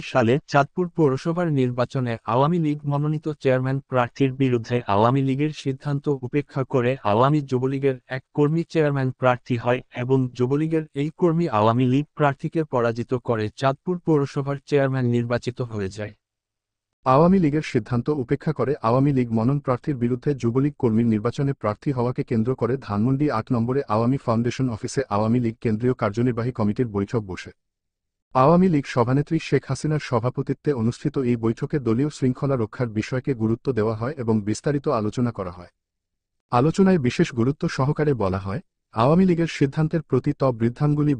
সালে চাঁদপুর পৌরসভার নির্বাচনে আওয়ামী লীগ মনোনীত চেয়ারম্যান প্রার্থীর বিরুদ্ধে আওয়ামী লীগের সিদ্ধান্ত উপেক্ষা করে আওয়ামী যুবলীগের এক কর্মী চেয়ারম্যান প্রার্থী হয় এবং যুবলীগের এই কর্মী আওয়ামী লীগ প্রার্থীকে পরাজিত করে চাঁদপুর পৌরসভার চেয়ারম্যান নির্বাচিত হয়ে যায়। আওয়ামী লীগের সিদ্ধান্ত উপেক্ষা করে আওয়ামী লীগ মনোনয়ন প্রার্থীর বিরুদ্ধে যুবলীগ কর্মীর নির্বাচনে প্রার্থী হওয়াকে কেন্দ্র করে ধানমন্ডি ৮ নম্বরে আওয়ামী ফাউন্ডেশন অফিসে আওয়ামী লীগ কেন্দ্রীয় কার্যনির্বাহী কমিটির বৈঠক বসে। আওয়ামী লীগ সভানেত্রী শেখ হাসিনার সভাপতিত্বে অনুষ্ঠিত এই বৈঠকে দলীয় শৃঙ্খলা রক্ষার বিষয়কে গুরুত্ব দেওয়া হয় এবং বিস্তারিত আলোচনা করা হয়। আলোচনায় বিশেষ গুরুত্ব সহকারে বলা হয়, আওয়ামী লীগের সিদ্ধান্তের প্রতি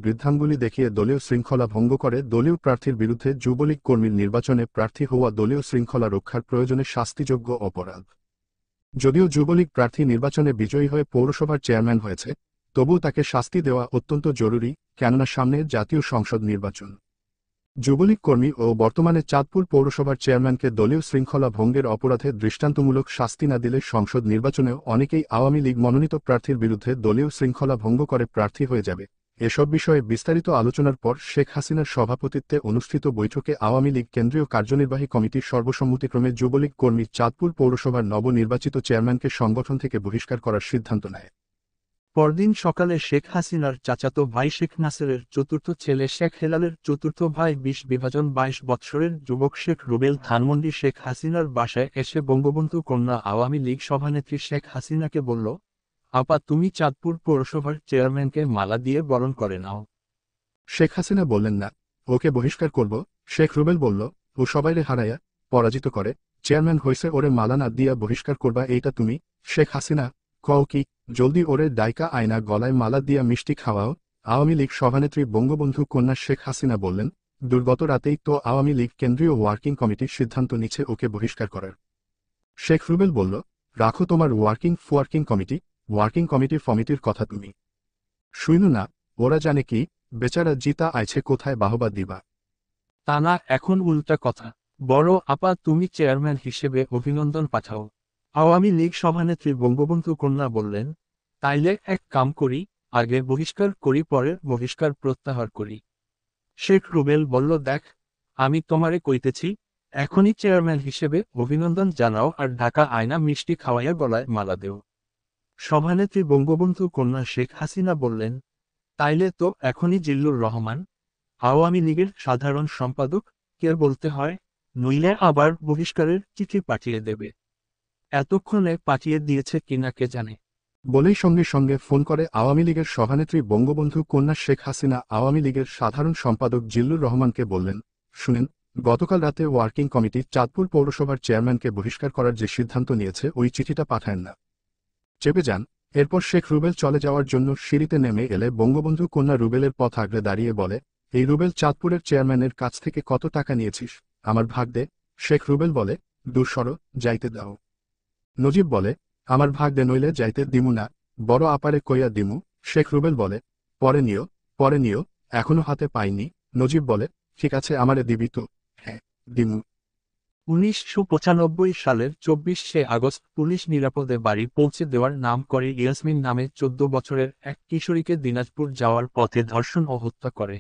বৃদ্ধাঙ্গুলি দেখিয়ে দলীয় শৃঙ্খলা ভঙ্গ করে দলীয় প্রার্থীর বিরুদ্ধে যুবলীগ কর্মীর নির্বাচনে প্রার্থী হওয়া দলীয় শৃঙ্খলা রক্ষার প্রয়োজনে শাস্তিযোগ্য অপরাধ। যদিও যুবলীগ প্রার্থী নির্বাচনে বিজয়ী হয়ে পৌরসভার চেয়ারম্যান হয়েছে, তবুও তাকে শাস্তি দেওয়া অত্যন্ত জরুরি, কেননা সামনে জাতীয় সংসদ নির্বাচন। যুবলীগ কর্মী ও বর্তমানে চাঁদপুর পৌরসভার চেয়ারম্যানকে দলীয় শৃঙ্খলা ভঙ্গের অপরাধে দৃষ্টান্তমূলক শাস্তি না দিলে সংসদ নির্বাচনেও অনেকেই আওয়ামী লীগ মনোনীত প্রার্থীর বিরুদ্ধে দলীয় শৃঙ্খলা ভঙ্গ করে প্রার্থী হয়ে যাবে। এসব বিষয়ে বিস্তারিত আলোচনার পর শেখ হাসিনার সভাপতিত্বে অনুষ্ঠিত বৈঠকে আওয়ামী লীগ কেন্দ্রীয় কার্যনির্বাহী কমিটির সর্বসম্মতিক্রমে যুবলীগ কর্মী চাঁদপুর পৌরসভার নবনির্বাচিত চেয়ারম্যানকে সংগঠন থেকে বহিষ্কার করার সিদ্ধান্ত নেয়। পরদিন সকালে শেখ হাসিনার চাচাতো ভাই শেখ নাসেরের চতুর্থ ছেলে শেখ হেলালের চতুর্থ ভাই 22 বৎসরের যুবক শেখ রুবেল ধানমন্ডি শেখ হাসিনার বাসায় এসে বঙ্গবন্ধু কন্যা আওয়ামী লীগ সভানেত্রী শেখ হাসিনাকে বলল, আপা তুমি চাঁদপুর পৌরসভার চেয়ারম্যানকে মালা দিয়ে বরণ করে নাও। শেখ হাসিনা বললেন না, ওকে বহিষ্কার করব। শেখ রুবেল বলল, ও সবাইরে হারাইয়া পরাজিত করে চেয়ারম্যান হইছে, ওরে মালা না দিয়া বহিষ্কার করবা এইটা তুমি? শেখ হাসিনা, কও কি? জলদি ওরে ডাইকা আয়না গলায় মালা দিয়া মিষ্টি খাওয়াও। আওয়ামী লীগ সভানেত্রী বঙ্গবন্ধু কন্যা শেখ হাসিনা বললেন, দুর্গত রাতেই তো আওয়ামী লীগ কেন্দ্রীয় ওয়ার্কিং কমিটির সিদ্ধান্ত নিচ্ছে ওকে বহিষ্কার করার। শেখ রুবেল বলল, রাখো তোমার ওয়ার্কিং কমিটির কথা তুমি শুইনু না? ওরা জানে কি বেচারা জিতা আইছে, কোথায় বাহবা দিবা? তা না, এখন উল্টা কথা। বড় আপা তুমি চেয়ারম্যান হিসেবে অভিনন্দন পাঠাও। আওয়ামী লীগ সভানেত্রী বঙ্গবন্ধু কন্যা বললেন, তাইলে এক কাম করি, আগে বহিষ্কার করি পরে বহিষ্কার প্রত্যাহার করি। শেখ রুবেল বলল, দেখ আমি তোমারে কইতেছি, এখনই চেয়ারম্যান হিসেবে অভিনন্দন জানাও আর ঢাকা আয়না মিষ্টি খাওয়াইয়া গলায় মালা দেও। সভানেত্রী বঙ্গবন্ধু কন্যা শেখ হাসিনা বললেন, তাইলে তো এখনই জিল্লুর রহমান আওয়ামী লীগের সাধারণ সম্পাদক কে বলতে হয়, নইলে আবার বহিষ্কারের চিঠি পাঠিয়ে দেবে। এতক্ষণে পাঠিয়ে দিয়েছে কিনা কে জানে। বলেই সঙ্গে সঙ্গে ফোন করে আওয়ামী লীগের সভানেত্রী বঙ্গবন্ধু কন্যা শেখ হাসিনা আওয়ামী লীগের সাধারণ সম্পাদক জিল্লুর রহমানকে বললেন, শুনেন, গতকাল রাতে ওয়ার্কিং কমিটি চাঁদপুর পৌরসভার চেয়ারম্যানকে বহিষ্কার করার যে সিদ্ধান্ত নিয়েছে ওই চিঠিটা পাঠায়েন না, চেপে যান। এরপর শেখ রুবেল চলে যাওয়ার জন্য সিঁড়িতে নেমে এলে বঙ্গবন্ধু কন্যা রুবেলের পথ আগলে দাঁড়িয়ে বলে, এই রুবেল চাঁদপুরের চেয়ারম্যানের কাছ থেকে কত টাকা নিয়েছিস? আমার ভাগ দে। শেখ রুবেল বলে, দূর সরো, যাইতে দাও। নজিব বলে, আমার ভাগ দে নইলে যাইতে দিমু না, বড় আপারে কইয়া দিমু। শেখ রুবেল বলে, পরে নিও, এখনো হাতে পাইনি। নজিব বলে, ঠিক আছে আমারে দিবি তো? হ্যাঁ, দিমু। 1995 সালের 24শে আগস্ট পুলিশ নিরাপদে বাড়ি পৌঁছে দেওয়ার নাম করে ইয়াসমিন নামে 14 বছরের এক কিশোরীকে দিনাজপুর যাওয়ার পথে ধর্ষণ ও হত্যা করে।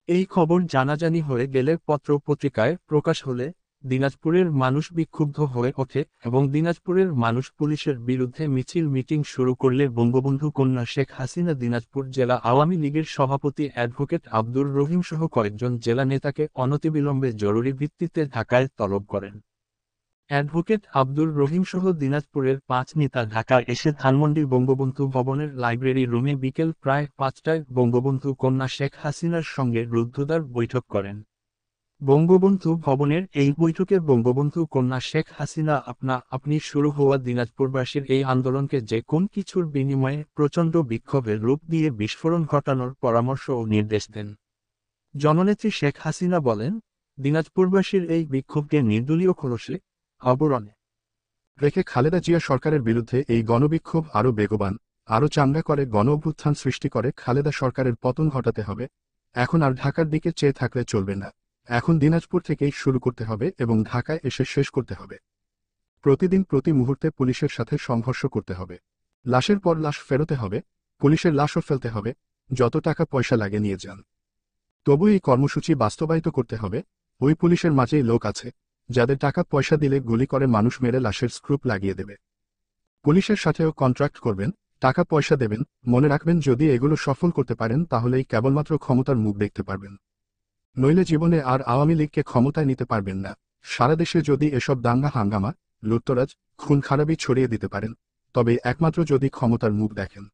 এই খবর জানাজানি হয়ে গেলে পত্র-পত্রিকায় প্রকাশ হলে দিনাজপুরের মানুষ বিক্ষুব্ধ হয়ে ওঠে এবং দিনাজপুরের মানুষ পুলিশের বিরুদ্ধে মিছিল-মিটিং শুরু করলে বঙ্গবন্ধু কন্যা শেখ হাসিনা দিনাজপুর জেলা আওয়ামী লীগের সভাপতি অ্যাডভোকেট আব্দুর রহিম সহ কয়েকজন জেলা নেতাকে অনতিবিলম্বে জরুরি ভিত্তিতে ঢাকায় তলব করেন। অ্যাডভোকেট আব্দুর রহিম সহ দিনাজপুরের 5 নেতা ঢাকা এসে ধানমন্ডি বঙ্গবন্ধু ভবনের লাইব্রেরি রুমে বিকেল প্রায় 5টায় বঙ্গবন্ধু কন্যা শেখ হাসিনার সঙ্গে রুদ্ধদ্বার বৈঠক করেন। বঙ্গবন্ধু ভবনের এই বৈঠকে বঙ্গবন্ধু কন্যা শেখ হাসিনা আপনি শুরু হওয়া দিনাজপুরবাসীর এই আন্দোলনকে যে কোন কিছুর বিনিময়ে প্রচণ্ড বিক্ষোভের রূপ দিয়ে বিস্ফোরণ ঘটানোর পরামর্শ ও নির্দেশ দেন। জননেত্রী শেখ হাসিনা বলেন, দিনাজপুরবাসীর এই বিক্ষোভকে নির্দলীয় খোলসে অবরণে রেখে খালেদা জিয়া সরকারের বিরুদ্ধে এই গণবিক্ষোভ আরও বেগবান, আরও চাঙ্গা করে গণ অভ্যুত্থান সৃষ্টি করে খালেদা সরকারের পতন ঘটাতে হবে। এখন আর ঢাকার দিকে চেয়ে থাকলে চলবে না, এখন দিনাজপুর থেকেই শুরু করতে হবে এবং ঢাকায় এসে শেষ করতে হবে। প্রতিদিন প্রতি মুহূর্তে পুলিশের সাথে সংঘর্ষ করতে হবে, লাশের পর লাশ ফেরোতে হবে, পুলিশের লাশও ফেলতে হবে, যত টাকা পয়সা লাগে নিয়ে যান। তবু এই কর্মসূচি বাস্তবায়িত করতে হবে। ওই পুলিশের মাঝেই লোক আছে যাদের টাকা পয়সা দিলে গুলি করে মানুষ মেরে লাশের স্ক্রুপ লাগিয়ে দেবে। পুলিশের সাথেও কন্ট্রাক্ট করবেন, টাকা পয়সা দেবেন। মনে রাখবেন, যদি এগুলো সফল করতে পারেন তাহলেই কেবলমাত্র ক্ষমতার মুখ দেখতে পারবেন, নইলে জীবনে আর আওয়ামী লীগকে ক্ষমতায় নিতে পারবেন না। সারা দেশে যদি এসব দাঙ্গা হাঙ্গামা, লুটতরাজ, খুন খারাপি ছড়িয়ে দিতে পারেন, তবে একমাত্র যদি ক্ষমতার মুখ দেখেন।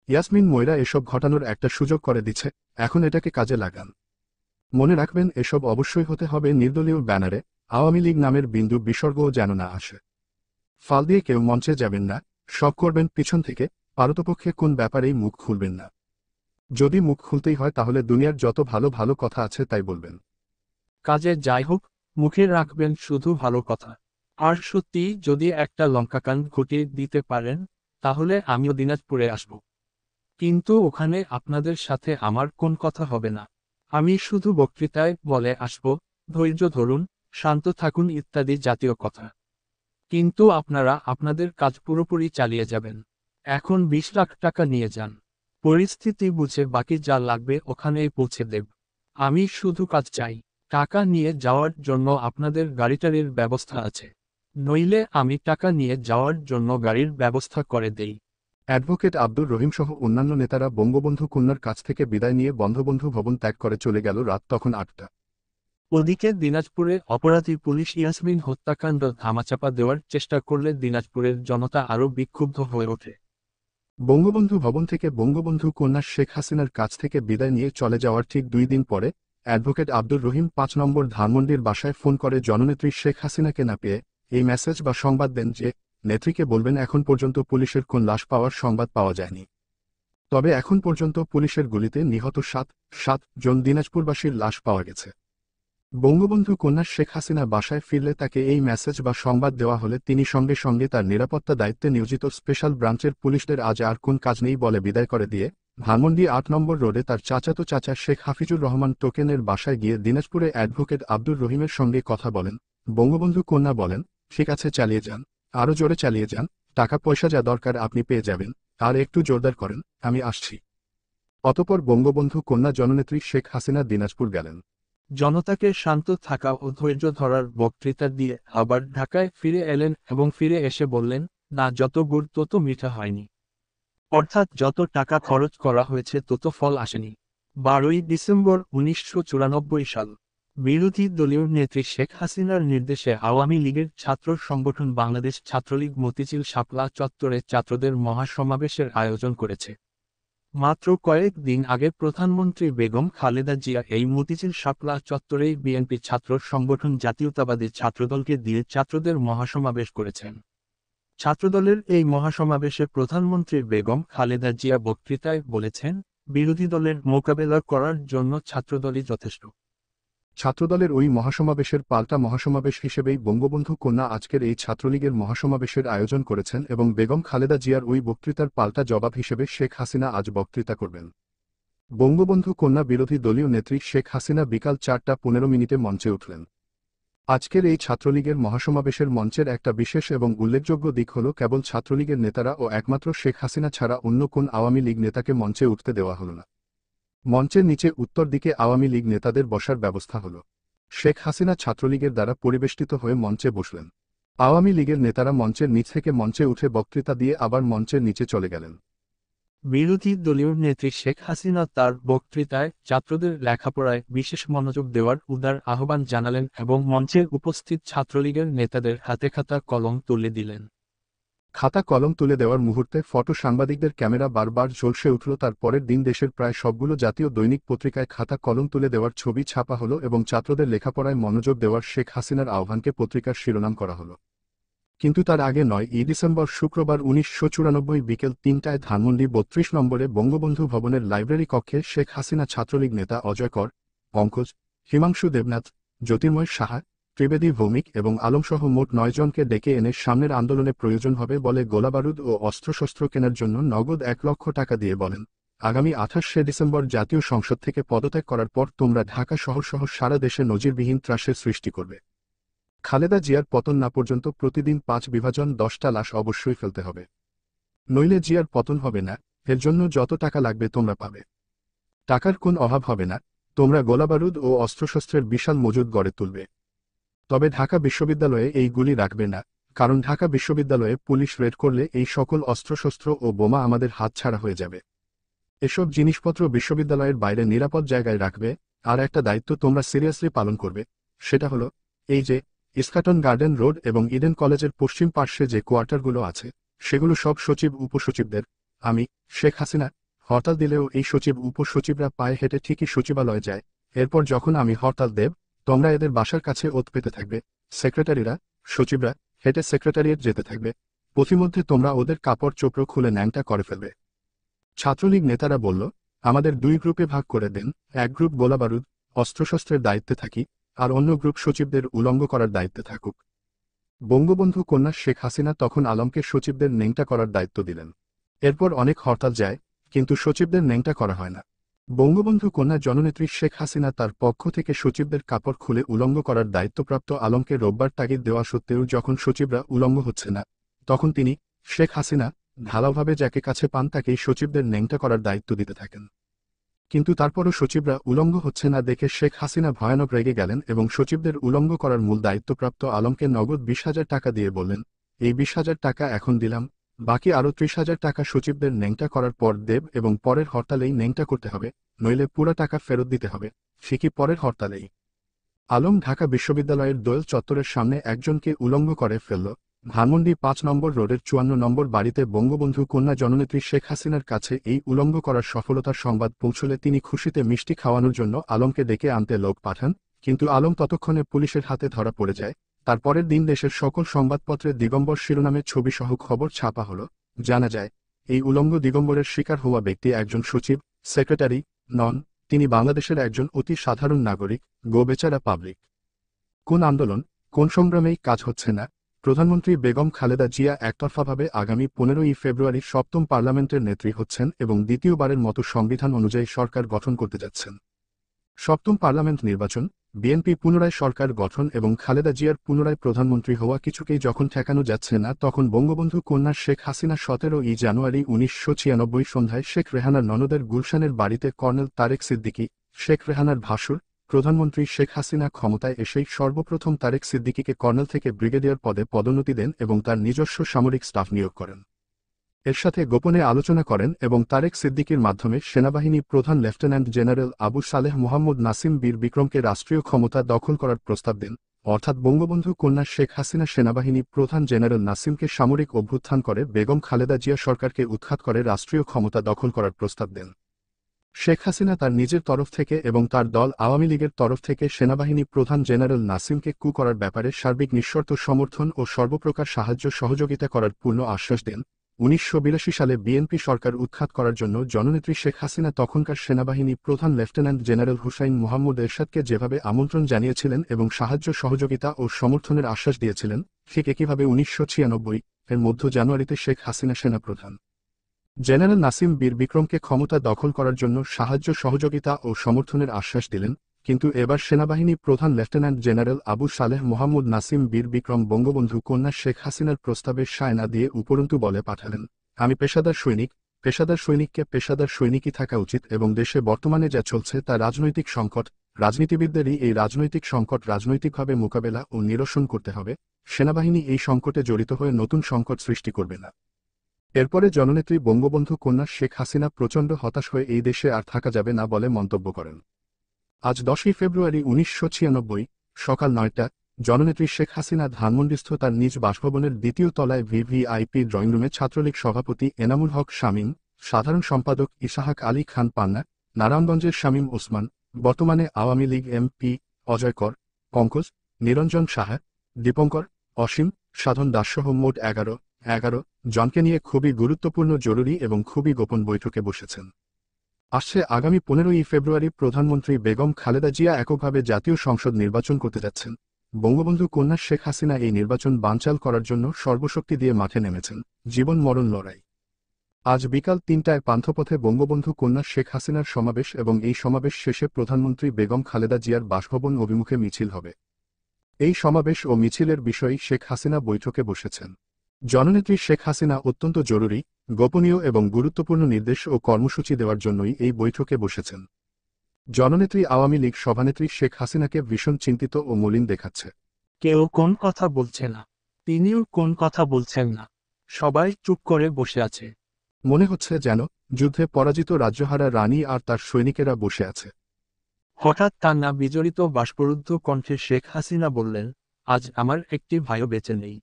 ইয়াসমিন ময়রা এসব ঘটানোর একটা সুযোগ করে দিচ্ছে, এখন এটাকে কাজে লাগান। মনে রাখবেন, এসব অবশ্যই হতে হবে নির্দলীয় ব্যানারে, আওয়ামী লীগ নামের বিন্দু বিসর্গও যেন না আসে। ফাল দিয়ে কেউ মঞ্চে যাবেন না, সব করবেন পিছন থেকে, পারতপক্ষে কোন ব্যাপারেই মুখ খুলবেন না। যদি মুখ খুলতেই হয় তাহলে দুনিয়ার যত ভালো ভালো কথা আছে তাই বলবেন। কাজে যাই হোক, মুখে রাখবেন শুধু ভালো কথা। আর সত্যি যদি একটা লঙ্কাকাণ্ড ঘটিয়ে দিতে পারেন, তাহলে আমিও দিনাজপুরে আসব। কিন্তু ওখানে আপনাদের সাথে আমার কোন কথা হবে না। আমি শুধু বক্তৃতায় বলে আসব, ধৈর্য ধরুন, শান্ত থাকুন ইত্যাদি জাতীয় কথা। কিন্তু আপনারা আপনাদের কাজ পুরোপুরি চালিয়ে যাবেন। এখন 20 লাখ টাকা নিয়ে যান। পরিস্থিতি বুঝে বাকি যা লাগবে ওখানেই পৌঁছে দেব। আমি শুধু কাজ চাই। টাকা নিয়ে যাওয়ার জন্য আপনাদের গাড়িটারির ব্যবস্থা আছে। নইলে আমি টাকা নিয়ে যাওয়ার জন্য গাড়ির ব্যবস্থা করে দেই। অ্যাডভোকেট আব্দুর রহিম সহ অন্যান্য নেতারা বঙ্গবন্ধু কন্যার কাছ থেকে বিদায় নিয়ে বঙ্গবন্ধু ভবন ত্যাগ করে চলে গেল। রাত তখন 8টা। ওদিকে দিনাজপুরে অপরাধী পুলিশ ইয়াসমিন হত্যাকাণ্ড ধামাচাপা দেওয়ার চেষ্টা করলে দিনাজপুরের জনতা আরও বিক্ষুব্ধ হয়ে ওঠে। বঙ্গবন্ধু ভবন থেকে বঙ্গবন্ধু কন্যা শেখ হাসিনার কাছ থেকে বিদায় নিয়ে চলে যাওয়ার ঠিক 2 দিন পরে অ্যাডভোকেট আব্দুর রহিম 5 নম্বর ধানমন্ডির বাসায় ফোন করে জননেত্রী শেখ হাসিনাকে না পেয়ে এই মেসেজ বা সংবাদ দেন যে, নেত্রীকে বলবেন এখন পর্যন্ত পুলিশের কোন লাশ পাওয়ার সংবাদ পাওয়া যায়নি। তবে এখন পর্যন্ত পুলিশের গুলিতে নিহত 7 জন দিনাজপুরবাসীর লাশ পাওয়া গেছে। বঙ্গবন্ধু কন্যা শেখ হাসিনা বাসায় ফিরলে তাকে এই মেসেজ বা সংবাদ দেওয়া হলে তিনি সঙ্গে সঙ্গে তার নিরাপত্তা দায়িত্বে নিয়োজিত স্পেশাল ব্রাঞ্চের পুলিশদের আজ আর কোন কাজ নেই বলে বিদায় করে দিয়ে ধানমন্ডি 8 নম্বর রোডে তার চাচাতো চাচা শেখ হাফিজুর রহমান টোকেনের বাসায় গিয়ে দিনাজপুরে অ্যাডভোকেট আব্দুর রহিমের সঙ্গে কথা বলেন। বঙ্গবন্ধু কন্যা বলেন, ঠিক আছে, চালিয়ে যান, আরও জোরে চালিয়ে যান, টাকা পয়সা যা দরকার আপনি পেয়ে যাবেন, আর একটু জোরদার করেন, আমি আসছি। অতঃপর বঙ্গবন্ধু কন্যা জননেত্রী শেখ হাসিনা দিনাজপুর গেলেন। জনতাকে শান্ত থাকা ও ধৈর্য ধরার বক্তৃতা দিয়ে আবার ঢাকায় ফিরে এলেন এবং ফিরে এসে বললেন, না, যত গুড় তত মিঠা হয়নি। অর্থাৎ যত টাকা খরচ করা হয়েছে তত ফল আসেনি। 12ই ডিসেম্বর 1994 সাল। বিরোধী দলীয় নেত্রী শেখ হাসিনার নির্দেশে আওয়ামী লীগের ছাত্র সংগঠন বাংলাদেশ ছাত্রলীগ মতিঝিল শাপলা চত্বরে ছাত্রদের মহাসমাবেশের আয়োজন করেছে। মাত্র কয়েক দিন আগে প্রধানমন্ত্রী বেগম খালেদা জিয়া এই মতিঝিল শাপলা চত্বরেই বিএনপি ছাত্র সংগঠন জাতীয়তাবাদী ছাত্রদলকে দিয়ে ছাত্রদের মহাসমাবেশ করেছেন। ছাত্রদলের এই মহাসমাবেশে প্রধানমন্ত্রী বেগম খালেদা জিয়া বক্তৃতায় বলেছেন, বিরোধী দলের মোকাবেলা করার জন্য ছাত্রদলই যথেষ্ট। ছাত্রদলের ওই মহাসমাবেশের পাল্টা মহাসমাবেশ হিসেবেই বঙ্গবন্ধু কন্যা আজকের এই ছাত্রলীগের মহাসমাবেশের আয়োজন করেছেন এবং বেগম খালেদা জিয়ার ওই বক্তৃতার পাল্টা জবাব হিসেবে শেখ হাসিনা আজ বক্তৃতা করবেন। বঙ্গবন্ধু কন্যা বিরোধী দলীয় নেত্রী শেখ হাসিনা বিকাল 4:15 মঞ্চে উঠলেন। আজকের এই ছাত্রলীগের মহাসমাবেশের মঞ্চের একটা বিশেষ এবং উল্লেখযোগ্য দিক হল কেবল ছাত্রলীগের নেতারা ও একমাত্র শেখ হাসিনা ছাড়া অন্য কোন আওয়ামী লীগ নেতাকে মঞ্চে উঠতে দেওয়া হল না। মঞ্চের নিচে উত্তর দিকে আওয়ামী লীগ নেতাদের বসার ব্যবস্থা হল। শেখ হাসিনা ছাত্রলীগের দ্বারা পরিবেষ্টিত হয়ে মঞ্চে বসলেন। আওয়ামী লীগের নেতারা মঞ্চের নিচ থেকে মঞ্চে উঠে বক্তৃতা দিয়ে আবার মঞ্চের নিচে চলে গেলেন। বিরোধী দলীয় নেত্রী শেখ হাসিনা তার বক্তৃতায় ছাত্রদের লেখাপড়ায় বিশেষ মনোযোগ দেওয়ার উদার আহ্বান জানালেন এবং মঞ্চে উপস্থিত ছাত্রলীগের নেতাদের হাতে খাতা কলম তুলে দিলেন। খাতা কলম তুলে দেওয়ার মুহূর্তে ফটো সাংবাদিকদের ক্যামেরা বারবার ঝলসে উঠল। তার পরের দিন দেশের প্রায় সবগুলো জাতীয় দৈনিক পত্রিকায় খাতা কলম তুলে দেওয়ার ছবি ছাপা হলো এবং ছাত্রদের লেখাপড়ায় মনোযোগ দেওয়ার শেখ হাসিনার আহ্বানকে পত্রিকার শিরোনাম করা হলো। কিন্তু তার আগে 9ই ডিসেম্বর শুক্রবার 1994 বিকেল 3টায় ধানমন্ডি 32 নম্বরে বঙ্গবন্ধু ভবনের লাইব্রেরি কক্ষে শেখ হাসিনা ছাত্রলীগ নেতা অজয় কর, পঙ্কজ, হিমাংশু দেবনাথ, জ্যোতির্ময় সাহা, ত্রিবেদী ভৌমিক এবং আলমসহ মোট 9 জনকে ডেকে এনে সামনের আন্দোলনে প্রয়োজন হবে বলে গোলাবারুদ ও অস্ত্রশস্ত্র কেনার জন্য নগদ 1 লক্ষ টাকা দিয়ে বলেন, আগামী 28শে ডিসেম্বর জাতীয় সংসদ থেকে পদত্যাগ করার পর তোমরা ঢাকা শহরসহ সারা দেশে নজিরবিহীন ত্রাসের সৃষ্টি করবে। খালেদা জিয়ার পতন না পর্যন্ত প্রতিদিন 5 বিভাজন 10টা লাশ অবশ্যই ফেলতে হবে, নইলে জিয়ার পতন হবে না। এর জন্য যত টাকা লাগবে তোমরা পাবে। টাকার কোন অভাব হবে না, তোমরা গোলাবারুদ ও অস্ত্রশস্ত্রের বিশাল মজুদ গড়ে তুলবে। তবে ঢাকা বিশ্ববিদ্যালয়ে এই গুলি রাখবে না, কারণ ঢাকা বিশ্ববিদ্যালয়ে পুলিশ রেড করলে এই সকল অস্ত্রশস্ত্র ও বোমা আমাদের হাতছাড়া হয়ে যাবে। এসব জিনিসপত্র বিশ্ববিদ্যালয়ের বাইরে নিরাপদ জায়গায় রাখবে। আর একটা দায়িত্ব তোমরা সিরিয়াসলি পালন করবে, সেটা হলো এই যে ইস্কাটন গার্ডেন রোড এবং ইডেন কলেজের পশ্চিম পার্শ্বে যে কোয়ার্টারগুলো আছে সেগুলো সব সচিব উপসচিবদের। আমি শেখ হাসিনা হরতাল দিলেও এই সচিব উপসচিবরা পায়ে হেঁটে ঠিকই সচিবালয়ে যায়। এরপর যখন আমি হরতাল দেব, তোমরা এদের বাসার কাছে ওত পেতে থাকবে। সেক্রেটারিরা, সচিবরা হেঁটে সেক্রেটারিয়েট যেতে থাকবে। পথিমধ্যে তোমরা ওদের কাপড় চোপড় খুলে ন্যাংটা করে ফেলবে। ছাত্রলীগ নেতারা বলল, আমাদের দুই গ্রুপে ভাগ করে দেন, এক গ্রুপ গোলাবারুদ অস্ত্রশস্ত্রের দায়িত্বে থাকি, আর অন্য গ্রুপ সচিবদের উলঙ্গ করার দায়িত্বে থাকুক। বঙ্গবন্ধু কন্যা শেখ হাসিনা তখন আলমকে সচিবদের ন্যাংটা করার দায়িত্ব দিলেন। এরপর অনেক হরতাল যায়, কিন্তু সচিবদের ন্যাংটা করা হয় না। বঙ্গবন্ধু কন্যা জননেত্রী শেখ হাসিনা তার পক্ষ থেকে সচিবদের কাপড় খুলে উলঙ্গ করার দায়িত্বপ্রাপ্ত আলমকে রোববার তাগিদ দেওয়া সত্ত্বেও যখন সচিবরা উলঙ্গ হচ্ছে না, তখন তিনি শেখ হাসিনা ঢালাওভাবে যাকে কাছে পান তাকেই সচিবদের ন্যাংটা করার দায়িত্ব দিতে থাকেন। কিন্তু তারপরও সচিবরা উলঙ্গ হচ্ছে না দেখে শেখ হাসিনা ভয়ানক রেগে গেলেন এবং সচিবদের উলঙ্গ করার মূল দায়িত্বপ্রাপ্ত আলমকে নগদ 20,000 টাকা দিয়ে বললেন, এই 20,000 টাকা এখন দিলাম, বাকি আরও 30,000 টাকা সচিবদের ন্যাংটা করার পর দেব এবং পরের হরতালেই ন্যাংটা করতে হবে, নইলে পুরো টাকা ফেরত দিতে হবে, ঠিকই পরের হরতালেই। আলম ঢাকা বিশ্ববিদ্যালয়ের দোয়েল চত্বরের সামনে একজনকে উলঙ্গ করে ফেলল। ধানমন্ডি 5 নম্বর রোডের 54 নম্বর বাড়িতে বঙ্গবন্ধু কন্যা জননেত্রী শেখ হাসিনার কাছে এই উলঙ্গ করার সফলতার সংবাদ পৌঁছলে তিনি খুশিতে মিষ্টি খাওয়ানোর জন্য আলমকে ডেকে আনতে লোক পাঠান, কিন্তু আলম ততক্ষণে পুলিশের হাতে ধরা পড়ে যায়। তার পরের দিন দেশের সকল সংবাদপত্রে দিগম্বর শিরোনামে ছবিসহ খবর ছাপা হলো। জানা যায়, এই উলঙ্গ দিগম্বরের শিকার হওয়া ব্যক্তি একজন সচিব, সেক্রেটারি নন, তিনি বাংলাদেশের একজন অতি সাধারণ নাগরিক, বেচারা পাবলিক। কোন আন্দোলন, কোন সংগ্রামেই কাজ হচ্ছে না। প্রধানমন্ত্রী বেগম খালেদা জিয়া একতরফাভাবে আগামী 15ই ফেব্রুয়ারি 7ম পার্লামেন্টের নেত্রী হচ্ছেন এবং দ্বিতীয়বারের মতো সংবিধান অনুযায়ী সরকার গঠন করতে যাচ্ছেন। 7ম পার্লামেন্ট নির্বাচন, বিএনপি পুনরায় সরকার গঠন এবং খালেদা জিয়ার পুনরায় প্রধানমন্ত্রী হওয়া কিছুকেই যখন ঠেকানো যাচ্ছে না, তখন বঙ্গবন্ধু কন্যা শেখ হাসিনা 17ই জানুয়ারি 1996 সন্ধ্যায় শেখ রেহানার ননদের গুলশানের বাড়িতে কর্নেল তারেক সিদ্দিকী, শেখ রেহানার ভাসুর, প্রধানমন্ত্রী শেখ হাসিনা ক্ষমতায় এসেই সর্বপ্রথম তারেক সিদ্দিকীকে কর্নেল থেকে ব্রিগেডিয়ার পদে পদোন্নতি দেন এবং তার নিজস্ব সামরিক স্টাফ নিয়োগ করেন। এর সাথে গোপনে আলোচনা করেন এবং তারেক সিদ্দিকীর মাধ্যমে সেনাবাহিনী প্রধান লেফটেন্যান্ট জেনারেল আবু সালেহ মোহাম্মদ নাসিম বীর বিক্রমকে রাষ্ট্রীয় ক্ষমতা দখল করার প্রস্তাব দেন, অর্থাৎ বঙ্গবন্ধু কন্যা শেখ হাসিনা সেনাবাহিনী প্রধান জেনারেল নাসিমকে সামরিক অভ্যুত্থান করে বেগম খালেদা জিয়া সরকারকে উৎখাত করে রাষ্ট্রীয় ক্ষমতা দখল করার প্রস্তাব দেন। শেখ হাসিনা তার নিজের তরফ থেকে এবং তার দল আওয়ামী লীগের তরফ থেকে সেনাবাহিনী প্রধান জেনারেল নাসিমকে কু করার ব্যাপারে সার্বিক নিঃশর্ত সমর্থন ও সর্বপ্রকার সাহায্য সহযোগিতা করার পূর্ণ আশ্বাস দেন। 1982 সালে বিএনপি সরকার উৎখাত করার জন্য জননেত্রী শেখ হাসিনা তখনকার সেনাবাহিনী প্রধান লেফটেন্যান্ট জেনারেল হুসাইন মোহাম্মদ এরশাদকে যেভাবে আমন্ত্রণ জানিয়েছিলেন এবং সাহায্য সহযোগিতা ও সমর্থনের আশ্বাস দিয়েছিলেন, ঠিক একইভাবে 1996 এর মধ্য জানুয়ারিতে শেখ হাসিনা সেনাপ্রধান জেনারেল নাসিম বীর বিক্রমকে ক্ষমতা দখল করার জন্য সাহায্য সহযোগিতা ও সমর্থনের আশ্বাস দিলেন, কিন্তু এবার সেনাবাহিনী প্রধান লেফটেন্যান্ট জেনারেল আবু সালেহ মোহাম্মদ নাসিম বীর বিক্রম বঙ্গবন্ধু কন্যা শেখ হাসিনার প্রস্তাবে সায় না দিয়ে উপরন্তু বলে পাঠালেন, আমি পেশাদার সৈনিক, পেশাদার সৈনিককে পেশাদার সৈনিকই থাকা উচিত এবং দেশে বর্তমানে যা চলছে তা রাজনৈতিক সংকট, রাজনীতিবিদদেরই এই রাজনৈতিক সংকট রাজনৈতিকভাবে মোকাবেলা ও নিরসন করতে হবে, সেনাবাহিনী এই সংকটে জড়িত হয়ে নতুন সংকট সৃষ্টি করবে না। এরপরে জননেত্রী বঙ্গবন্ধু কন্যা শেখ হাসিনা প্রচণ্ড হতাশ হয়ে এই দেশে আর থাকা যাবে না বলে মন্তব্য করেন। আজ 10ই ফেব্রুয়ারি 1996 সকাল 9টা জননেত্রী শেখ হাসিনা ধানমন্ডিস্থ তার নিজ বাসভবনের দ্বিতীয় তলায় ভিভিআইপি ড্রয়িং রুমে ছাত্রলীগ সভাপতি এনামুল হক শামীম, সাধারণ সম্পাদক ইসাহাক আলী খান পান্না, নারায়ণগঞ্জের শামীম ওসমান, বর্তমানে আওয়ামী লীগ এমপি অজয় কর, পঙ্কজ, নিরঞ্জন সাহা, দীপঙ্কর, অসীম, সাধন দাসসহ মোট 11 জনকে নিয়ে খুবই গুরুত্বপূর্ণ জরুরি এবং খুবই গোপন বৈঠকে বসেছেন। আসছে আগামী 15ই ফেব্রুয়ারি প্রধানমন্ত্রী বেগম খালেদা জিয়া এককভাবে জাতীয় সংসদ নির্বাচন করতে যাচ্ছেন। বঙ্গবন্ধু কন্যা শেখ হাসিনা এই নির্বাচন বানচাল করার জন্য সর্বশক্তি দিয়ে মাঠে নেমেছেন, জীবন মরণ লড়াই। আজ বিকাল 3টায় পান্থপথে বঙ্গবন্ধু কন্যা শেখ হাসিনার সমাবেশ এবং এই সমাবেশ শেষে প্রধানমন্ত্রী বেগম খালেদা জিয়ার বাসভবন অভিমুখে মিছিল হবে। এই সমাবেশ ও মিছিলের বিষয়ে শেখ হাসিনা বৈঠকে বসেছেন। জননেত্রী শেখ হাসিনা অত্যন্ত জরুরি, গোপনীয় এবং গুরুত্বপূর্ণ নির্দেশ ও কর্মসূচি দেওয়ার জন্যই এই বৈঠকে বসেছেন। জননেত্রী আওয়ামী লীগ সভানেত্রী শেখ হাসিনাকে ভীষণ চিন্তিত ও মলিন দেখাচ্ছে। কেউ কোন কথা বলছে না, তিনিও কোন কথা বলছেন না, সবাই চুপ করে বসে আছে। মনে হচ্ছে যেন যুদ্ধে পরাজিত রাজ্যহারা রানী আর তার সৈনিকেরা বসে আছে। হঠাৎ কান্না বিজড়িত বাষ্পরুদ্ধ কণ্ঠে শেখ হাসিনা বললেন, আজ আমার একটি ভাইও বেঁচে নেই।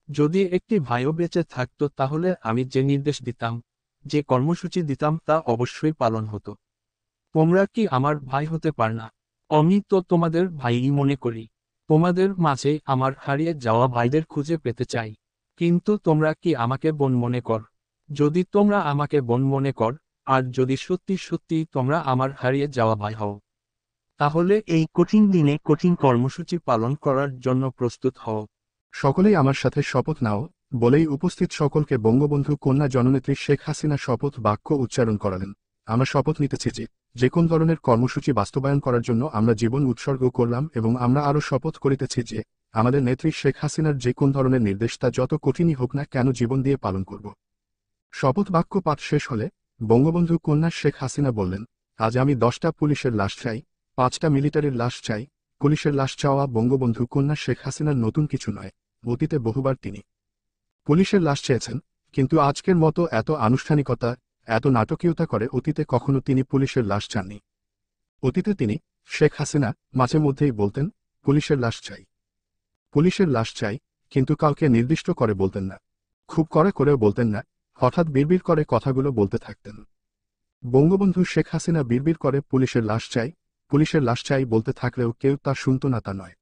যদি একটি ভাইও বেঁচে থাকতো তাহলে আমি যে নির্দেশ দিতাম, যে কর্মসূচি দিতাম তা অবশ্যই পালন হতো। তোমরা কি আমার ভাই হতে পার না? আমি তো তোমাদের ভাইই মনে করি। তোমাদের মাঝে আমার হারিয়ে যাওয়া ভাইদের খুঁজে পেতে চাই। কিন্তু তোমরা কি আমাকে বোন মনে কর? যদি তোমরা আমাকে বোন মনে কর, আর যদি সত্যি সত্যি তোমরা আমার হারিয়ে যাওয়া ভাই হও, তাহলে এই কঠিন দিনে কঠিন কর্মসূচি পালন করার জন্য প্রস্তুত হও। সকলেই আমার সাথে শপথ নাও, বলেই উপস্থিত সকলকে বঙ্গবন্ধু কন্যা জননেত্রী শেখ হাসিনা শপথ বাক্য উচ্চারণ করালেন। আমরা শপথ নিতেছি যে কোন ধরনের কর্মসূচি বাস্তবায়ন করার জন্য আমরা জীবন উৎসর্গ করলাম, এবং আমরা আরও শপথ করিতেছি যে আমাদের নেত্রী শেখ হাসিনার যে কোন ধরনের নির্দেশ তা যত কঠিনই হোক না কেন জীবন দিয়ে পালন করব। শপথ বাক্য পাঠ শেষ হলে বঙ্গবন্ধু কন্যা শেখ হাসিনা বললেন, আজ আমি 10টা পুলিশের লাশ চাই, 5টা মিলিটারির লাশ চাই। পুলিশের লাশ চাওয়া বঙ্গবন্ধু কন্যা শেখ হাসিনার নতুন কিছু নয়। অতীতে বহুবার তিনি পুলিশের লাশ চেয়েছেন, কিন্তু আজকের মতো এত আনুষ্ঠানিকতা, এত নাটকীয়তা করে অতীতে কখনো তিনি পুলিশের লাশ চাননি। অতীতে তিনি, শেখ হাসিনা, মাঝে মধ্যেই বলতেন, পুলিশের লাশ চাই, পুলিশের লাশ চাই, কিন্তু কাউকে নির্দিষ্ট করে বলতেন না, খুব করেও বলতেন না, হঠাৎ বিড়বিড় করে কথাগুলো বলতে থাকতেন। বঙ্গবন্ধু শেখ হাসিনা বিড়বিড় করে পুলিশের লাশ চাই, পুলিশের লাশ চাই বলতে থাকলেও কেউ তা শুনত না তা নয়।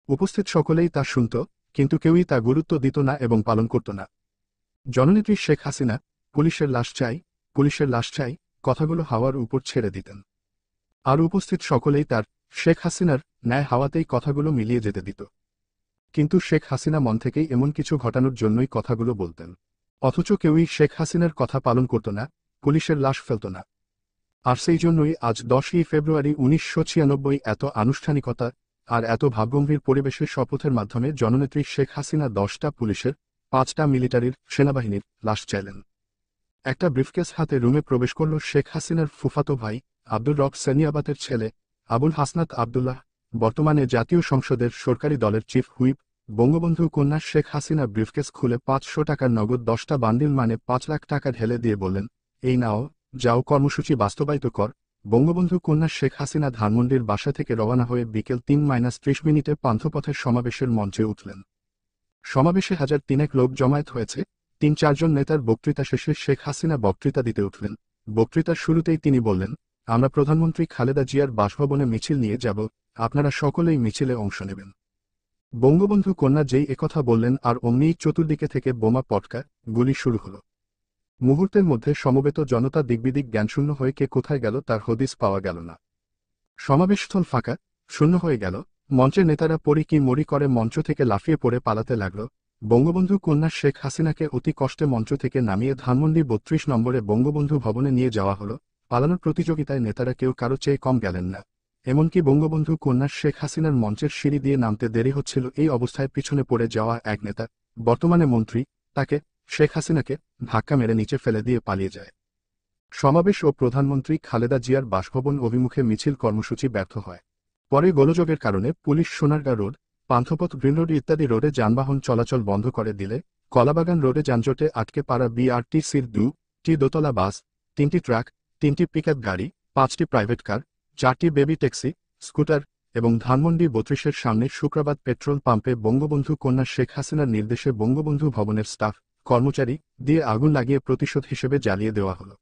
উপস্থিত সকলেই তা শুনত, কিন্তু কেউই তা গুরুত্ব দিত না এবং পালন করত না। জননেত্রী শেখ হাসিনা পুলিশের লাশ চাই, পুলিশের লাশ চাই কথাগুলো হাওয়ার উপর ছেড়ে দিতেন। আর উপস্থিত সকলেই তার, শেখ হাসিনার ন্যায় হাওয়াতেই কথাগুলো মিলিয়ে যেতে দিত। কিন্তু শেখ হাসিনা মন থেকেই এমন কিছু ঘটানোর জন্যই কথাগুলো বলতেন। অথচ কেউই শেখ হাসিনার কথা পালন করত না, পুলিশের লাশ ফেলত না। আর সেই জন্যই আজ 10ই ফেব্রুয়ারি 1996 এত আনুষ্ঠানিকতা আর এত ভাবগম্ভীর পরিবেশে শপথের মাধ্যমে জননেত্রী শেখ হাসিনা 10টা পুলিশের, 5টা মিলিটারির, সেনাবাহিনীর লাশ চাইলেন। একটা ব্রিফকেস হাতে রুমে প্রবেশ করল শেখ হাসিনার ফুফাতো ভাই, আব্দুর রব সেনিয়াবাতের ছেলে, আবুল হাসনাত আবদুল্লাহ, বর্তমানে জাতীয় সংসদের সরকারি দলের চিফ হুইপ। বঙ্গবন্ধু কন্যা শেখ হাসিনা ব্রিফকেস খুলে 500 টাকার নগদ 10টা বান্ডিল মানে 5 লাখ টাকা ঢেলে দিয়ে বললেন, এই নাও, যাও কর্মসূচি বাস্তবায়িত কর। বঙ্গবন্ধু কন্যা শেখ হাসিনা ধানমন্ডির বাসা থেকে রওনা হয়ে বিকেল 3-30 পান্থপথের সমাবেশের মঞ্চে উঠলেন। সমাবেশে 1000 লোক জমায়েত হয়েছে। 3-4 জন নেতার বক্তৃতা শেষে শেখ হাসিনা বক্তৃতা দিতে উঠলেন। বক্তৃতার শুরুতেই তিনি বললেন, আমরা প্রধানমন্ত্রী খালেদা জিয়ার বাসভবনে মিছিল নিয়ে যাব, আপনারা সকলেই মিছিলে অংশ নেবেন। বঙ্গবন্ধু কন্যা যেই একথা বললেন আর অমনিই চতুর্দিকে থেকে বোমা পটকা, গুলি শুরু হলো। মুহূর্তের মধ্যে সমবেত জনতা দিগ্বিদিক জ্ঞানশূন্য হয়ে কে কোথায় গেল তার হদিস পাওয়া গেল না। সমাবেশস্থল ফাঁকা, শূন্য হয়ে গেল। মঞ্চের নেতারা পরি কি মরি করে মঞ্চ থেকে লাফিয়ে পড়ে পালাতে লাগল। বঙ্গবন্ধু কন্যা শেখ হাসিনাকে অতি কষ্টে মঞ্চ থেকে নামিয়ে ধানমন্ডি 32 নম্বরে বঙ্গবন্ধু ভবনে নিয়ে যাওয়া হলো। পালানোর প্রতিযোগিতায় নেতারা কেউ কারো চেয়ে কম গেলেন না। এমনকি বঙ্গবন্ধু কন্যা শেখ হাসিনার মঞ্চের সিঁড়ি দিয়ে নামতে দেরি হচ্ছিল। এই অবস্থায় পিছনে পড়ে যাওয়া এক নেতা, বর্তমানে মন্ত্রী, তাকে, শেখ হাসিনাকে, ধাক্কা মেরে নিচে ফেলে দিয়ে পালিয়ে যায়। সমাবেশ ও প্রধানমন্ত্রী খালেদা জিয়ার বাসভবন অভিমুখে মিছিল কর্মসূচি ব্যর্থ হয়। পরে গোলযোগের কারণে police Sonargaon road, Panthapath green road ইত্যাদি রোডে যানবাহন চলাচল বন্ধ করে দিলে কলাবাগান রোডে যানজটে আটকে পড়া বিআরটিসির 2টি দোতলা বাস, 3টি ট্রাক, 3টি পিকআপ গাড়ি, 5টি প্রাইভেট কার, 4টি বেবি ট্যাক্সি, স্কুটার এবং ধানমন্ডি 32-এর সামনে শুক্রবার পেট্রোল পাম্পে বঙ্গবন্ধু কন্যা শেখ হাসিনার নির্দেশে বঙ্গবন্ধু ভবনের স্টাফ, কর্মচারী দিয়ে আগুন লাগিয়ে প্রতিশোধ হিসেবে জ্বালিয়ে দেওয়া হলো।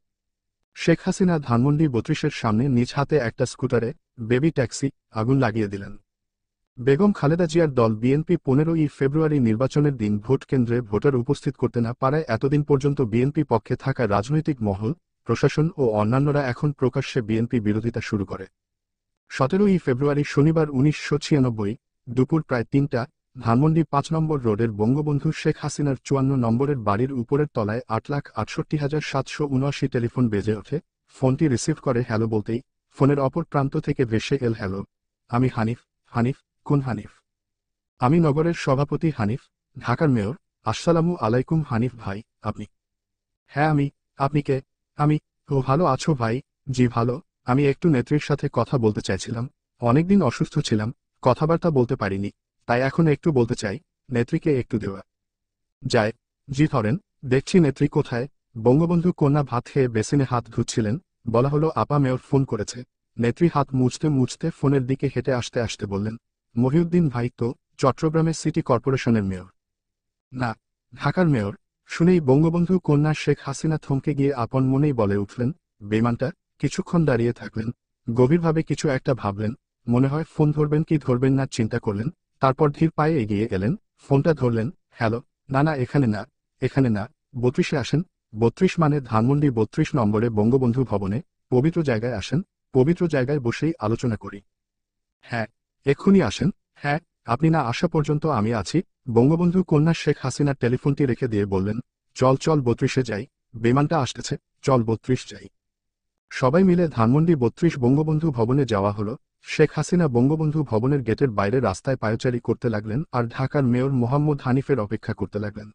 শেখ হাসিনা ধানমন্ডি 32-এর সামনে নিজ হাতে একটা স্কুটারে, বেবি ট্যাক্সি, আগুন লাগিয়ে দিলেন। বেগম খালেদা জিয়ার দল বিএনপি 15ই ফেব্রুয়ারি নির্বাচনের দিন ভোট কেন্দ্রে ভোটার উপস্থিত করতে না পারায় এতদিন পর্যন্ত বিএনপি পক্ষে থাকা রাজনৈতিক মহল, প্রশাসন ও অন্যান্যরা এখন প্রকাশ্যে বিএনপি বিরোধিতা শুরু করে। 17ই ফেব্রুয়ারি শনিবার 1996 দুপুর প্রায় 3টা, ধানমন্ডি 5 নম্বর রোডের বঙ্গবন্ধু শেখ হাসিনার 54 নম্বরের বাড়ির উপরের তলায় 8,68,779 টেলিফোন বেজে ওঠে। ফোনটি রিসিভ করে হ্যালো বলতেই ফোনের অপর প্রান্ত থেকে ভেসে এল হ্যালো, আমি হানিফ। হানিফ, কোন হানিফ? আমি নগরের সভাপতি হানিফ, ঢাকার মেয়র। আসসালামু আলাইকুম হানিফ ভাই, আপনি? হ্যাঁ আমি। আপনি কে? আমি। ও ভালো আছো ভাই? জি ভালো। আমি একটু নেত্রীর সাথে কথা বলতে চাইছিলাম। অনেকদিন অসুস্থ ছিলাম, কথাবার্তা বলতে পারিনি, তাই এখন একটু বলতে চাই। নেত্রীকে একটু দেওয়া যায়? জি ধরেন। দেখছি নেত্রী কোথায়? বঙ্গবন্ধু কন্যা ভাত খেয়ে বেসিনে হাত ধুচ্ছিলেন। বলা হলো আপা মেয়র ফোন করেছে। নেত্রী হাত মুছতে মুছতে ফোনের দিকে হেঁটে আসতে আসতে বললেন, মহিউদ্দিন ভাই তো চট্টগ্রামের সিটি কর্পোরেশনের মেয়র না, ঢাকার মেয়র। শুনেই বঙ্গবন্ধু কন্যা শেখ হাসিনা থমকে গিয়ে আপন মনেই বলে উঠলেন, বেইমানটা। কিছুক্ষণ দাঁড়িয়ে থাকলেন, গভীরভাবে কিছু একটা ভাবলেন। মনে হয় ফোন ধরবেন কি ধরবেন না চিন্তা করলেন। তারপর ধীর পায়ে এগিয়ে এলেন, ফোনটা ধরলেন। হ্যালো। না না, এখানে না, এখানে না, 32-এ আসেন। 32 মানে ধানমন্ডি 32 নম্বরে বঙ্গবন্ধু ভবনে। পবিত্র জায়গায় আসেন, পবিত্র জায়গায় বসেই আলোচনা করি। হ্যাঁ, এক্ষুনি আসেন। হ্যাঁ, আপনি না আসা পর্যন্ত আমি আছি। বঙ্গবন্ধু কন্যা শেখ হাসিনার টেলিফোনটি রেখে দিয়ে বললেন, চল চল 32-এ যাই, বিমানটা আসতেছে, চল 32 যাই। সবাই মিলে ধানমন্ডি 32 বঙ্গবন্ধু ভবনে যাওয়া হলো। শেখ হাসিনা বঙ্গবন্ধু ভবনের গেটের বাইরে রাস্তায় পায়চারি করতে লাগলেন আর ঢাকার মেয়র মোহাম্মদ হানিফের অপেক্ষা করতে লাগলেন।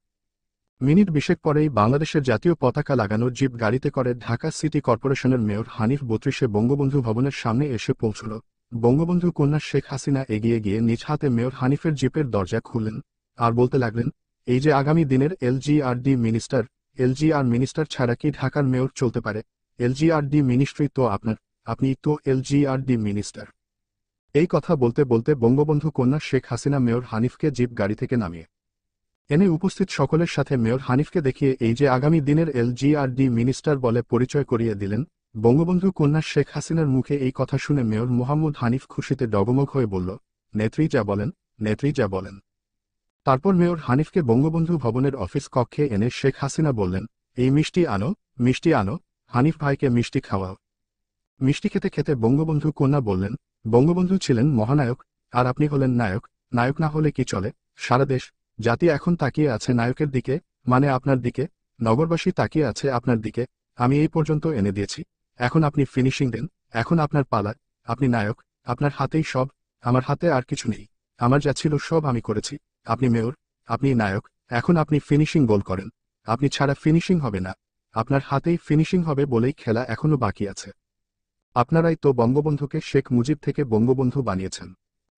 মিনিট 20 পরেই বাংলাদেশের জাতীয় পতাকা লাগানো জিপ গাড়িতে করে ঢাকা সিটি কর্পোরেশনের মেয়র হানিফ 32-এ বঙ্গবন্ধু ভবনের সামনে এসে পৌঁছল। বঙ্গবন্ধু কন্যা শেখ হাসিনা এগিয়ে গিয়ে নিজ হাতে মেয়র হানিফের জিপের দরজা খুললেন আর বলতে লাগলেন, এই যে আগামী দিনের এলজিআরডি মিনিস্টার, এলজিআর মিনিস্টার ছাড়া কি ঢাকার মেয়র চলতে পারে? এলজিআরডি মিনিস্ট্রি তো আপনার, আপনি তো এলজিআরডি মিনিস্টার। এই কথা বলতে বলতে বঙ্গবন্ধু কন্যা শেখ হাসিনা মেয়র হানিফকে জিপ গাড়ি থেকে নামিয়ে এনে উপস্থিত সকলের সাথে মেয়র হানিফকে দেখিয়ে এই যে আগামী দিনের এলজিআরডি মিনিস্টার বলে পরিচয় করিয়ে দিলেন। বঙ্গবন্ধু কন্যা শেখ হাসিনার মুখে এই কথা শুনে মেয়র মোহাম্মদ হানিফ খুশিতে ডগমগ হয়ে বলল, নেত্রী যা বলেন, নেত্রী যা বলেন। তারপর মেয়র হানিফকে বঙ্গবন্ধু ভবনের অফিস কক্ষে এনে শেখ হাসিনা বললেন, এই মিষ্টি আনো, মিষ্টি আনো, হানিফ ভাইকে মিষ্টি খাওয়াও। মিষ্টি খেতে খেতে বঙ্গবন্ধু কন্যা বললেন, বঙ্গবন্ধু ছিলেন মহানায়ক, আর আপনি হলেন নায়ক। নায়ক না হলে কি চলে? সারা দেশ, জাতি এখন তাকিয়ে আছে নায়কের দিকে, মানে আপনার দিকে। নগরবাসী তাকিয়ে আছে আপনার দিকে। আমি এই পর্যন্ত এনে দিয়েছি, এখন আপনি ফিনিশিং দেন। এখন আপনার পালা, আপনি নায়ক, আপনার হাতেই সব। আমার হাতে আর কিছু নেই, আমার যা ছিল সব আমি করেছি। আপনি মেয়র, আপনি নায়ক, এখন আপনি ফিনিশিং গোল করেন। আপনি ছাড়া ফিনিশিং হবে না, আপনার হাতেই ফিনিশিং হবে বলেই খেলা এখনো বাকি আছে। আপনারাই তো বঙ্গবন্ধুকে শেখ মুজিব থেকে বঙ্গবন্ধু বানিয়েছেন।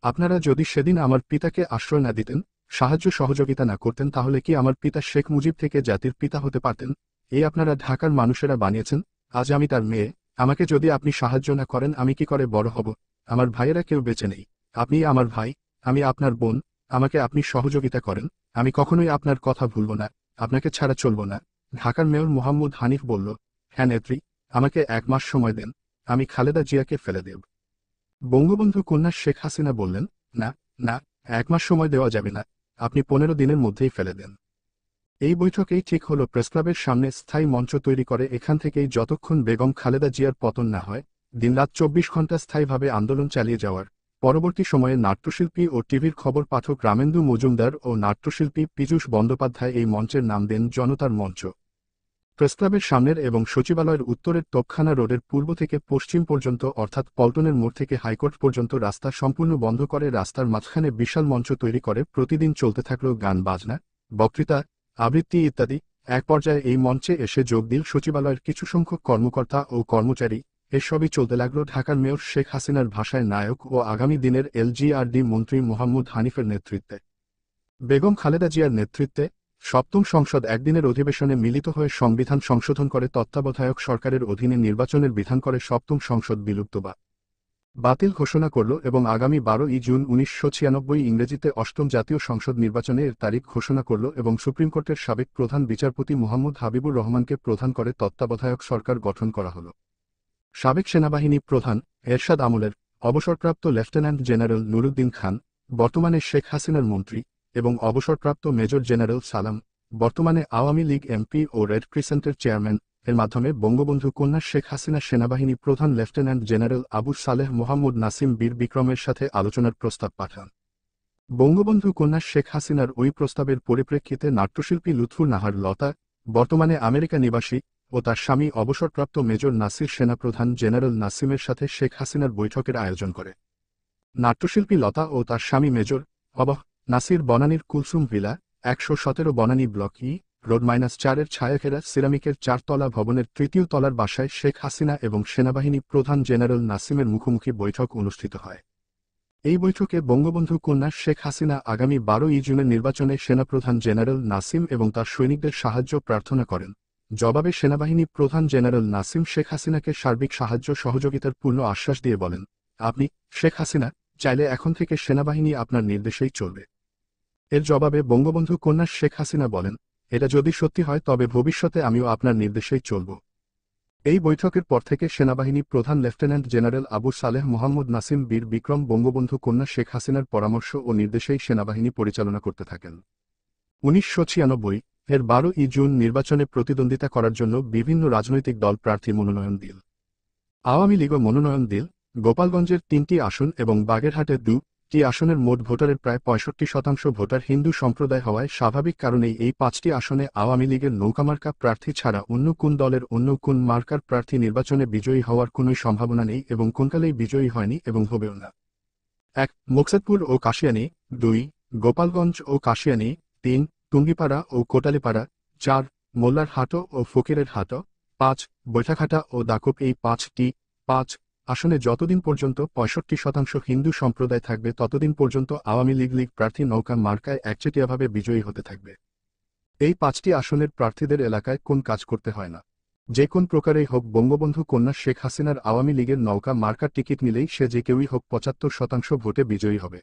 আপনারা যদি সেদিন আমার পিতাকে আশ্রয় না দিতেন, সাহায্য সহযোগিতা না করতেন, তাহলে কি আমার পিতা শেখ মুজিব থেকে জাতির পিতা হতে পারতেন? এই আপনারা ঢাকার মানুষেরা বানিয়েছেন। আজ আমি তার মেয়ে, আমাকে যদি আপনি সাহায্য না করেন আমি কি করে বড় হব? আমার ভাইয়েরা কেউ বেঁচে নেই, আপনি আমার ভাই, আমি আপনার বোন। আমাকে আপনি সহযোগিতা করেন, আমি কখনোই আপনার কথা ভুলব না, আপনাকে ছাড়া চলব না। ঢাকার মেয়র মোহাম্মদ হানিফ বলল, হ্যাঁ নেত্রী, আমাকে 1 মাস সময় দেন, আমি খালেদা জিয়াকে ফেলে দেব। বঙ্গবন্ধু কন্যা শেখ হাসিনা বললেন, না না, 1 মাস সময় দেওয়া যাবে না, আপনি 15 দিনের মধ্যেই ফেলে দেন। এই বৈঠকেই ঠিক হলো প্রেসক্লাবের সামনে স্থায়ী মঞ্চ তৈরি করে এখান থেকেই যতক্ষণ বেগম খালেদা জিয়ার পতন না হয় দিনরাত 24 ঘণ্টা স্থায়ীভাবে আন্দোলন চালিয়ে যাওয়ার। পরবর্তী সময়ে নাট্যশিল্পী ও টিভির খবর পাঠক রামেন্দু মজুমদার ও নাট্যশিল্পী পীযূষ বন্দ্যোপাধ্যায় এই মঞ্চের নাম দেন জনতার মঞ্চ। প্রেসক্লাবের সামনের এবং সচিবালয়ের উত্তরের তোপখানা রোডের পূর্ব থেকে পশ্চিম পর্যন্ত অর্থাৎ পল্টনের মোড় থেকে হাইকোর্ট পর্যন্ত রাস্তা সম্পূর্ণ বন্ধ করে রাস্তার মাঝখানে বিশাল মঞ্চ তৈরি করে প্রতিদিন চলতে থাকল গান বাজনা, বক্তৃতা, আবৃত্তি ইত্যাদি। এক পর্যায়ে এই মঞ্চে এসে যোগ দিল সচিবালয়ের কিছু সংখ্যক কর্মকর্তা ও কর্মচারী। এসবই চলতে লাগল ঢাকার মেয়র শেখ হাসিনার ভাষায় নায়ক ও আগামী দিনের এলজিআরডি মন্ত্রী মোহাম্মদ হানিফের নেতৃত্বে। বেগম খালেদা জিয়ার নেতৃত্বে সপ্তম সংসদ একদিনের অধিবেশনে মিলিত হয়ে সংবিধান সংশোধন করে তত্ত্বাবধায়ক সরকারের অধীনে নির্বাচনের বিধান করে সপ্তম সংসদ বিলুপ্ত বা বাতিল ঘোষণা করল এবং আগামী 12ই জুন 1996 ইংরেজিতে অষ্টম জাতীয় সংসদ নির্বাচনে এর তারিখ ঘোষণা করল এবং সুপ্রিম কোর্টের সাবেক প্রধান বিচারপতি মুহাম্মদ হাবিবুর রহমানকে প্রধান করে তত্ত্বাবধায়ক সরকার গঠন করা হল। সাবেক সেনাবাহিনী প্রধান এরশাদ আমলের অবসরপ্রাপ্ত লেফটেন্যান্ট জেনারেল নুরুদ্দিন খান, বর্তমানে শেখ হাসিনার মন্ত্রী, এবং অবসরপ্রাপ্ত মেজর জেনারেল সালাম, বর্তমানে আওয়ামী লীগ এমপি ও রেড ক্রিসেন্টের চেয়ারম্যান, এর মাধ্যমে বঙ্গবন্ধু কন্যা শেখ হাসিনা সেনাবাহিনী প্রধান লেফটেন্যান্ট জেনারেল আবু সালেহ মোহাম্মদ নাসিম বীর বিক্রমের সাথে আলোচনার প্রস্তাব পাঠান। বঙ্গবন্ধু কন্যা শেখ হাসিনার ওই প্রস্তাবের পরিপ্রেক্ষিতে নাট্যশিল্পী লুৎফুর নাহার লতা, বর্তমানে আমেরিকা নিবাসী, ও তার স্বামী অবসরপ্রাপ্ত মেজর নাসির সেনাপ্রধান জেনারেল নাসিমের সাথে শেখ হাসিনার বৈঠকের আয়োজন করে। নাট্যশিল্পী লতা ও তার স্বামী মেজর নাসির বনানীর Kulsum villa 117 Banani block E road -4-এর ছায়াঘেরা সিরামিকের 4 তলা ভবনের 3য় তলার বাসায় শেখ হাসিনা এবং সেনাবাহিনী প্রধান জেনারেল নাসিমের মুখোমুখি বৈঠক অনুষ্ঠিত হয়। এই বৈঠকে বঙ্গবন্ধু কন্যা শেখ হাসিনা আগামী 12 জুনের নির্বাচনে সেনাপ্রধান জেনারেল নাসিম এবং তার সৈনিকদের সাহায্য প্রার্থনা করেন। জবাবে সেনাবাহিনী প্রধান জেনারেল নাসিম শেখ হাসিনাকে সার্বিক সাহায্য সহযোগিতার পূর্ণ আশ্বাস দিয়ে বলেন, আপনি, শেখ হাসিনা, চাইলে এখন থেকে সেনাবাহিনী আপনার নির্দেশেই চলবে। এর জবাবে বঙ্গবন্ধু কন্যা শেখ হাসিনা বলেন, এটা যদি সত্যি হয় তবে ভবিষ্যতে আমিও আপনার নির্দেশেই চলব। এই বৈঠকের পর থেকে সেনাবাহিনী প্রধান লেফটেন্যান্ট জেনারেল আবু সালেহ মোহাম্মদ নাসিম বীর বিক্রম বঙ্গবন্ধু কন্যা শেখ হাসিনার পরামর্শ ও নির্দেশেই সেনাবাহিনী পরিচালনা করতে থাকেন। 1996-এর 12 জুন নির্বাচনে প্রতিদ্বন্দ্বিতা করার জন্য বিভিন্ন রাজনৈতিক দল প্রার্থী মনোনয়ন দিল। আওয়ামী লীগও মনোনয়ন দিল। গোপালগঞ্জের 3টি আসন এবং বাগেরহাটের 2টি আসনের মোট ভোটারের প্রায় 65% ভোটার হিন্দু সম্প্রদায় হওয়ায় স্বাভাবিক কারণেই এই 5টি আসনে আওয়ামী লীগের নৌকামার্কা প্রার্থী ছাড়া অন্য কোন দলের অন্য কোন মার্কার প্রার্থী নির্বাচনে বিজয়ী হওয়ার কোনোই সম্ভাবনা নেই এবং কোনকালেই বিজয়ী হয়নি এবং হবেও না। 1. মোকসেদপুর ও কাশিয়ানী, 2. গোপালগঞ্জ ও কাশিয়ানী, 3. টুঙ্গিপাড়া ও কোটালীপাড়া, 4. মোল্লার হাটো ও ফকিরের হাটো, 5. বৈঠাঘাটা ও দাকোপ। এই 5 আসনে যতদিন পর্যন্ত 65% হিন্দু সম্প্রদায় থাকবে ততদিন পর্যন্ত আওয়ামী লীগ প্রার্থী নৌকা মার্কায় একচেটিয়াভাবে বিজয়ী হতে থাকবে। এই 5টি আসনের প্রার্থীদের এলাকায় কোন কাজ করতে হয় না। যে কোন প্রকারেই হোক বঙ্গবন্ধু কন্যা শেখ হাসিনার আওয়ামী লীগের নৌকা মার্কার টিকিট নিলেই সে যে কেউই হোক 75% ভোটে বিজয়ী হবে।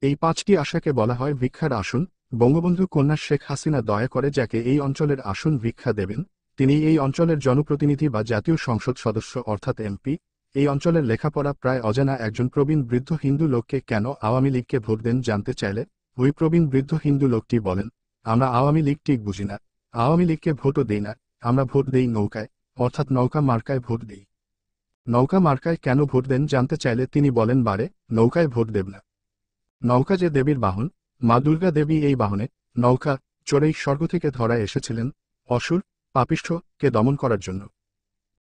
এই 5টি আশাকে বলা হয় ভিক্ষার আসন। বঙ্গবন্ধু কন্যা শেখ হাসিনা দয়া করে যাকে এই অঞ্চলের আসন ভিক্ষা দেবেন, তিনি এই অঞ্চলের জনপ্রতিনিধি বা জাতীয় সংসদ সদস্য অর্থাৎ এমপি। এই অঞ্চলের লেখাপড়া প্রায় অজানা একজন প্রবীণ বৃদ্ধ হিন্দু লোককে কেন আওয়ামী লীগকে ভোট দেন জানতে চাইলে ওই প্রবীণ বৃদ্ধ হিন্দু লোকটি বলেন, আমরা আওয়ামী লীগ ঠিক বুঝি না, আওয়ামী লীগকে ভোটও দেই না, আমরা ভোট দেই নৌকায়, অর্থাৎ নৌকা মার্কায় ভোট দেই। নৌকা মার্কায় কেন ভোট দেন জানতে চাইলে তিনি বলেন, বারে নৌকায় ভোট দেব না। নৌকা যে দেবীর বাহন, মা দুর্গা দেবী এই বাহনে নৌকা চড়েই স্বর্গ থেকে ধরায় এসেছিলেন অসুর পাপিষ্ঠকে দমন করার জন্য।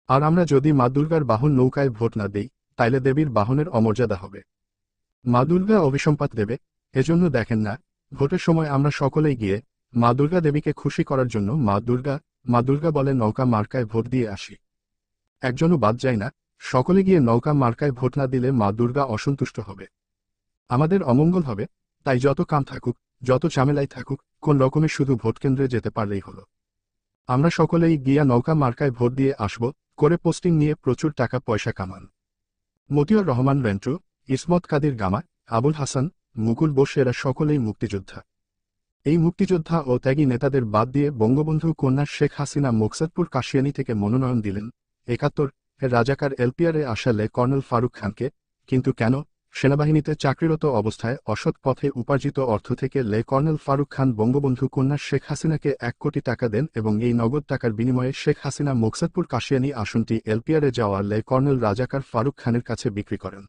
আর আমরা যদি মা দুর্গার বাহন নৌকায় ভোট না দেই তাইলে দেবীর বাহনের অমর্যাদা হবে। মা দুর্গা অভিসম্পাত দেবে। এজন্য দেখেন না, ভোটের সময় আমরা সকলেই গিয়ে মা দুর্গা দেবীকে খুশি করার জন্য মা দুর্গা বলে নৌকা মার্কায় ভোট দিয়ে আসি। একজনও বাদ যায় না, সকলে গিয়ে নৌকা মার্কায় ভোট না দিলে মা দুর্গা অসন্তুষ্ট হবে, আমাদের অমঙ্গল হবে। তাই যত কাম থাকুক, যত ঝামেলাই থাকুক, কোন রকমে শুধু ভোট কেন্দ্রে যেতে পারলেই হলো। আমরা সকলেই গিয়া নৌকা মার্কায় ভোট দিয়ে আসব করে পোস্টিং নিয়ে প্রচুর টাকা পয়সা কামান। মতিউর রহমান রেন্টু, ইসমত কাদির গামা, আবুল হাসান, মুকুল বোস এরা সকলেই মুক্তিযোদ্ধা। এই মুক্তিযোদ্ধা ও ত্যাগী নেতাদের বাদ দিয়ে বঙ্গবন্ধু কন্যা শেখ হাসিনা মোকসেদপুর কাশিয়ানী থেকে মনোনয়ন দিলেন 71 রাজাকার এলপিআরে আসা কর্নেল ফারুক খানকে। কিন্তু কেন? সেনাবাহিনীতে চাকরিরত অবস্থায় অসৎ পথে উপার্জিত অর্থ থেকে কর্নেল ফারুক খান বঙ্গবন্ধু কন্যা শেখ হাসিনাকে 1 কোটি টাকা দেন এবং এই নগদ টাকার বিনিময়ে শেখ হাসিনা মোকসেদপুর কাশিয়ানী আসনটি এলপিআরে যাওয়া কর্নেল রাজাকার ফারুক খানের কাছে বিক্রি করেন।